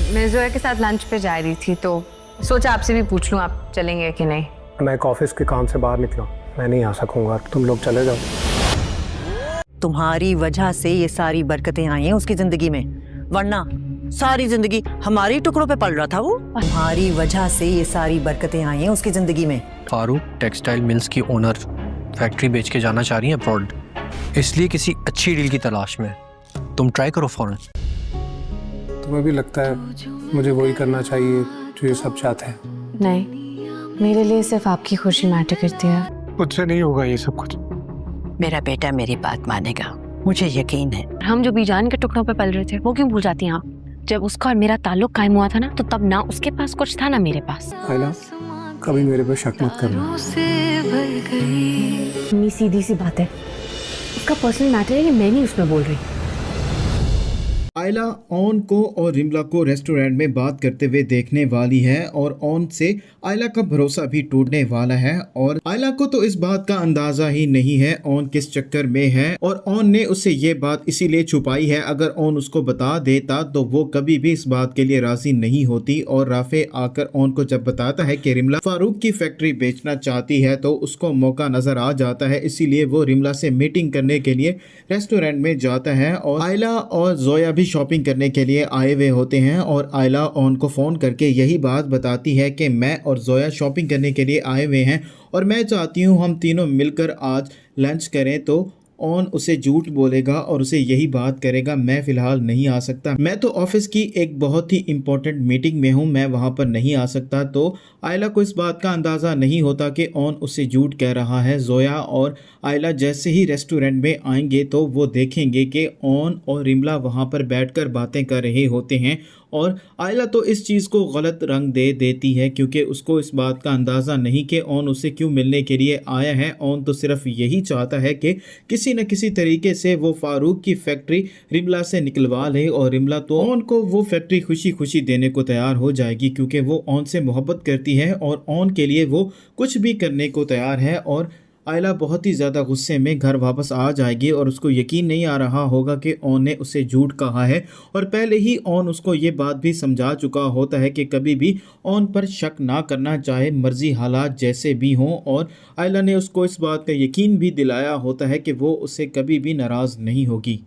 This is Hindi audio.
मैं जोया के साथ लंच पे जा रही थी तो सोचा आपसे भी पूछ लूँ आप चलेंगे कि नहीं। मैं एक ऑफिस के काम से बाहर निकला, मैं नहीं आ सकूंगा, तुम लोग चले जाओ। तुम्हारी वजह से ये सारी बरकतें आई हैं उसकी जिंदगी में, वरना सारी जिंदगी हमारे टुकड़ों पे पल रहा था वो। तुम्हारी वजह से ये सारी बरकतें आई हैं उसकी जिंदगी में। फारूक टेक्सटाइल मिल्स की ओनर फैक्ट्री बेच के जाना चाह रही है अब्रॉड, इसलिए किसी अच्छी डील की तलाश में। तुम ट्राई करो फौरन। तुम्हें भी लगता है मुझे वही करना चाहिए जो ये सब चाहते हैं? नहीं, मेरे लिए सिर्फ आपकी खुशी मैटर करती है। मुझसे नहीं होगा ये सब कुछ। मेरा बेटा मेरी बात मानेगा, मुझे यकीन है। हम जो बीजान के टुकड़ों पे पल रहे थे वो क्यों भूल जाती हैं आप? जब उसका और मेरा ताल्लुक कायम हुआ था ना, तो तब ना उसके पास कुछ था ना मेरे पास। आयला, कभी मेरे पे शक मत करना। इतनी सीधी सी बात है, उसका पर्सनल मैटर है, ये मैं नहीं उसमें बोल रही। आयला ऑन को और रिमला को रेस्टोरेंट में बात करते हुए देखने वाली है और ऑन से आयला का भरोसा भी टूटने वाला है। और आयला को तो इस बात का अंदाजा ही नहीं है ऑन किस चक्कर में है, और ऑन ने उससे ये बात इसीलिए छुपाई है। अगर ऑन उसको बता देता तो वो कभी भी इस बात के लिए राजी नहीं होती। और राफे आकर ऑन को जब बताता है कि रिमला फारूक की फैक्ट्री बेचना चाहती है तो उसको मौका नजर आ जाता है, इसीलिए वो रिमला से मीटिंग करने के लिए रेस्टोरेंट में जाता है। और आयला और जोया भी शॉपिंग करने के लिए आए हुए होते हैं और आयला ऑन को फ़ोन करके यही बात बताती है कि मैं और जोया शॉपिंग करने के लिए आए हुए हैं और मैं चाहती हूँ हम तीनों मिलकर आज लंच करें। तो ऑन उसे झूठ बोलेगा और उसे यही बात करेगा, मैं फ़िलहाल नहीं आ सकता, मैं तो ऑफिस की एक बहुत ही इंपॉर्टेंट मीटिंग में हूँ, मैं वहाँ पर नहीं आ सकता। तो आयला को इस बात का अंदाज़ा नहीं होता कि ऑन उसे झूठ कह रहा है। जोया और आयला जैसे ही रेस्टोरेंट में आएंगे तो वो देखेंगे कि ऑन और रिमला वहाँ पर बैठकर बातें कर रहे होते हैं। और आयला तो इस चीज़ को गलत रंग दे देती है क्योंकि उसको इस बात का अंदाज़ा नहीं कि ऑन उसे क्यों मिलने के लिए आया है। ऑन तो सिर्फ यही चाहता है कि किसी न किसी तरीके से वो फारूक की फैक्ट्री रिमला से निकलवा ले और रिमला तो ऑन को वो फैक्ट्री खुशी खुशी देने को तैयार हो जाएगी क्योंकि वो ऑन से मोहब्बत करती है और ऑन के लिए वो कुछ भी करने को तैयार है। और आयला बहुत ही ज़्यादा गुस्से में घर वापस आ जाएगी और उसको यकीन नहीं आ रहा होगा कि ऑन ने उसे झूठ कहा है। और पहले ही ऑन उसको ये बात भी समझा चुका होता है कि कभी भी ऑन पर शक ना करना, चाहे मर्जी हालात जैसे भी हों। और आयला ने उसको इस बात का यकीन भी दिलाया होता है कि वो उससे कभी भी नाराज़ नहीं होगी।